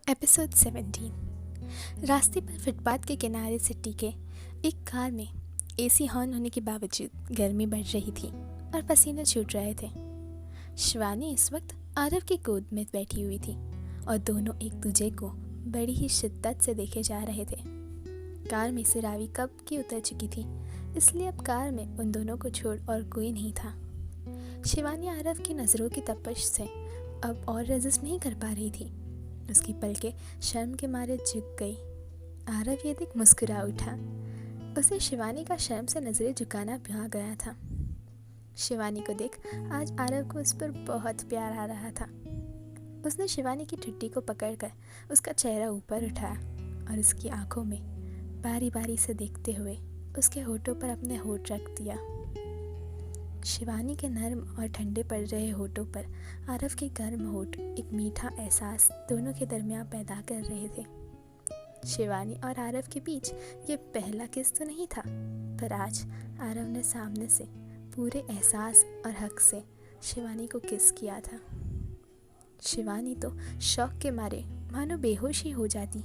Episode 17। रास्ते पर footpath के किनारे से टिके एक कार में एसी ऑन होने के बावजूद गर्मी बढ़ रही थी और पसीने छूट रहे थे। शिवानी इस वक्त आरव की गोद में बैठी हुई थी और दोनों एक दूजे को बड़ी ही शिद्दत से देखे जा रहे थे। कार में से रावी कब की उतर चुकी थी, इसलिए अब कार में उन दोनों को छोड़ और कोई नहीं था। शिवानी आरव की नज़रों की तपश से अब और रेजिस्ट नहीं कर पा रही थी। उसकी पलकें शर्म के मारे झुक गई। आरव ये देख मुस्कुरा उठा। उसे शिवानी का शर्म से नज़रें झुकाना भा गया था। शिवानी को देख आज आरव को उस पर बहुत प्यार आ रहा था। उसने शिवानी की ठुड्डी को पकड़कर उसका चेहरा ऊपर उठाया और उसकी आंखों में बारी बारी से देखते हुए उसके होठों पर अपने होठ रख दिया। शिवानी के नर्म और ठंडे पड़ रहे होठों पर आरव के गर्म होठ एक मीठा एहसास दोनों के दरमियान पैदा कर रहे थे। शिवानी और आरव के बीच ये पहला किस तो नहीं था, पर आज आरव ने सामने से पूरे एहसास और हक से शिवानी को किस किया था। शिवानी तो शौक के मारे मानो बेहोश ही हो जाती।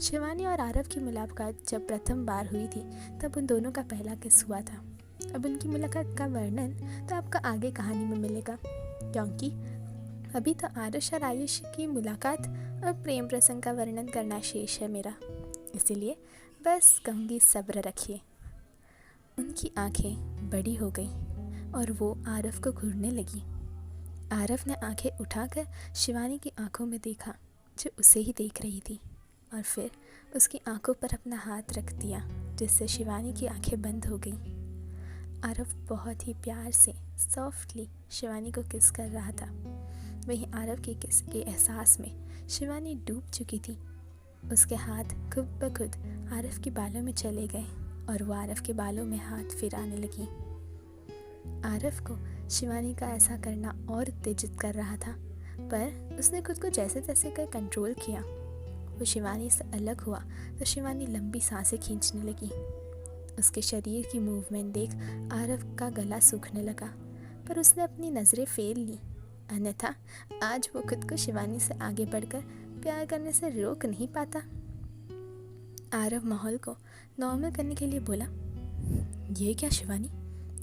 शिवानी और आरव की मुलाकात जब प्रथम बार हुई थी तब उन दोनों का पहला किस हुआ था। अब उनकी मुलाकात का वर्णन तो आपका आगे कहानी में मिलेगा, क्योंकि अभी तो आरुष और आयुष की मुलाकात और प्रेम प्रसंग का वर्णन करना शेष है मेरा, इसीलिए बस कहूँगी सब्र रखिए। उनकी आंखें बड़ी हो गईं और वो आरव को घूरने लगी। आरव ने आंखें उठाकर शिवानी की आंखों में देखा जो उसे ही देख रही थी, और फिर उसकी आंखों पर अपना हाथ रख दिया, जिससे शिवानी की आंखें बंद हो गईं। आरव बहुत ही प्यार से सॉफ्टली शिवानी को किस कर रहा था। वहीं आरव के किस के एहसास में शिवानी डूब चुकी थी। उसके हाथ खुद ब खुद आरव के बालों में चले गए और वो आरव के बालों में हाथ फिराने लगी। आरव को शिवानी का ऐसा करना और उत्तेजित कर रहा था, पर उसने खुद को जैसे तैसे कर कंट्रोल किया। वो शिवानी से अलग हुआ तो शिवानी लंबी सांसें खींचने लगी। उसके शरीर की मूवमेंट देख आरव का गला सूखने लगा, पर उसने अपनी नज़रें फेर ली, अन्यथा आज वो खुद को शिवानी से आगे बढ़कर प्यार करने से रोक नहीं पाता। आरव माहौल को नॉर्मल करने के लिए बोला, ये क्या शिवानी,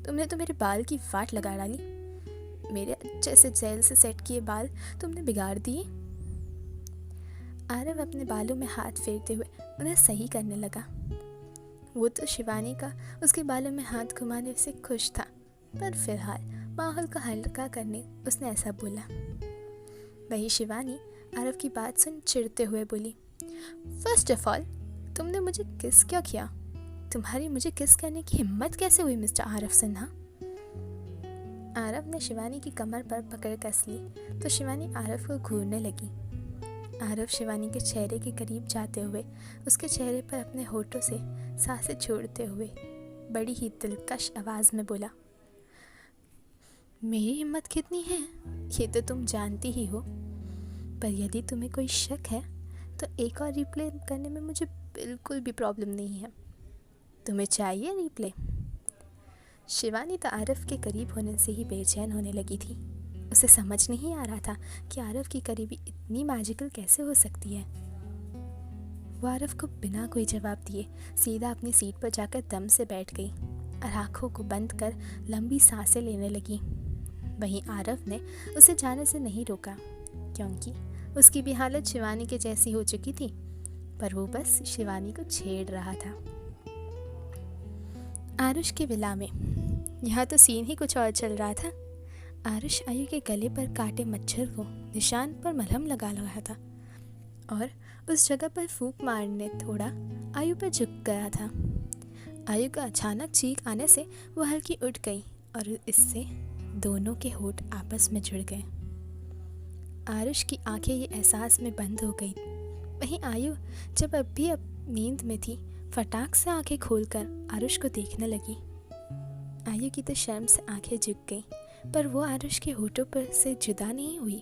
तुमने तो मेरे बाल की वाट लगा डाली। मेरे अच्छे से जेल से सेट किए बाल तुमने बिगाड़ दिए। आरव अपने बालों में हाथ फेरते हुए उन्हें सही करने लगा। वो तो शिवानी का उसके बालों में हाथ घुमाने से खुश था, पर फिलहाल माहौल को हल्का करने उसने ऐसा बोला। वही शिवानी आरव की बात सुन चिढ़ते हुए बोली, फर्स्ट ऑफ ऑल तुमने मुझे किस क्या किया? तुम्हारी मुझे किस करने की हिम्मत कैसे हुई मिस्टर आरव सिन्हा? आरव ने शिवानी की कमर पर पकड़ कस ली तो शिवानी आरव को घूरने लगी। आरव शिवानी के चेहरे के करीब जाते हुए उसके चेहरे पर अपने होठों से सांसें छोड़ते हुए बड़ी ही दिलकश आवाज़ में बोला, मेरी हिम्मत कितनी है ये तो तुम जानती ही हो, पर यदि तुम्हें कोई शक है तो एक और रिप्ले करने में मुझे बिल्कुल भी प्रॉब्लम नहीं है। तुम्हें चाहिए रिप्ले? शिवानी तो आरव के करीब होने से ही बेचैन होने लगी थी। उसे समझ नहीं आ रहा था कि आरव की करीबी इतनी मैजिकल कैसे हो सकती है। वो आरव को बिना कोई जवाब दिए सीधा अपनी सीट पर जाकर दम से बैठ गई और आंखों को बंद कर लंबी सांसें लेने लगी। वहीं आरव ने उसे जाने से नहीं रोका, क्योंकि उसकी भी हालत शिवानी के जैसी हो चुकी थी, पर वो बस शिवानी को छेड़ रहा था। आरुष के विला में यहाँ तो सीन ही कुछ और चल रहा था। आरुष आयु के गले पर काटे मच्छर को निशान पर मलहम लगा रहा था और उस जगह पर फूंक मारने थोड़ा आयु पर झुक गया था। आयु का अचानक चीख आने से वो हल्की उठ गई और इससे दोनों के होठ आपस में जुड़ गए। आरुष की आंखें ये एहसास में बंद हो गई। वहीं आयु जब अब नींद में थी, फटाक से आंखें खोलकर आरुष को देखने लगी। आयु की तो शर्म से आंखें झुक गई, पर वो आरुष के होठों पर से जुदा नहीं हुई,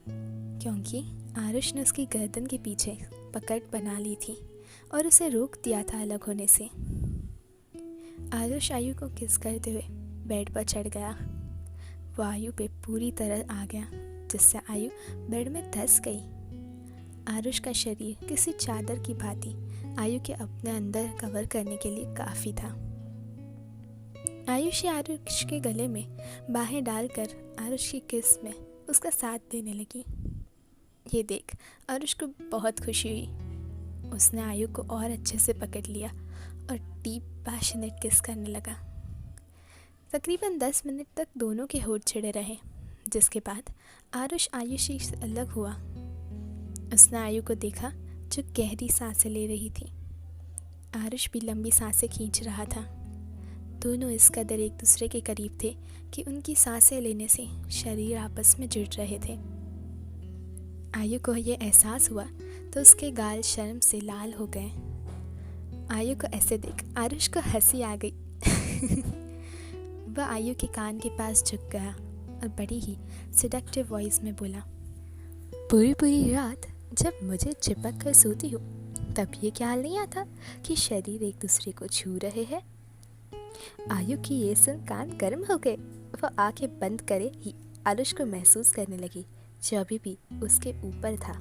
क्योंकि आरुष ने उसकी गर्दन के पीछे पकड़ बना ली थी और उसे रोक दिया था अलग होने से। आरुष आयु को किस करते हुए बेड पर चढ़ गया। वो आयु पे पूरी तरह आ गया, जिससे आयु बेड में धंस गई। आरुष का शरीर किसी चादर की भांति आयु के अपने अंदर कवर करने के लिए काफ़ी था। आयुषी आरुष के गले में बाहें डालकर आरुष की किस में उसका साथ देने लगी। ये देख आरुष को बहुत खुशी हुई। उसने आयु को और अच्छे से पकड़ लिया और डीप पैशनेट किस करने लगा। तकरीबन 10 मिनट तक दोनों के होठ छिड़े रहे, जिसके बाद आरुष आयुषी से अलग हुआ। उसने आयु को देखा जो गहरी सांसें ले रही थी। आरुष भी लंबी सांसें खींच रहा था। दोनों इस कदर एक दूसरे के करीब थे कि उनकी सांसें लेने से शरीर आपस में जुड़ रहे थे। आयु को ये एहसास हुआ तो उसके गाल शर्म से लाल हो गए। आयु को ऐसे देख आरुष को हंसी आ गई। वह आयु के कान के पास झुक गया और बड़ी ही सेडक्टिव वॉइस में बोला, पूरी पूरी रात जब मुझे चिपक कर सोती हो तब ये ख्याल नहीं आता कि शरीर एक दूसरे को छू रहे हैं। आयु की ये सुन कान गर्म हो गए। वह आंखें बंद करे ही आरुष को महसूस करने लगी जो अभी भी उसके ऊपर था।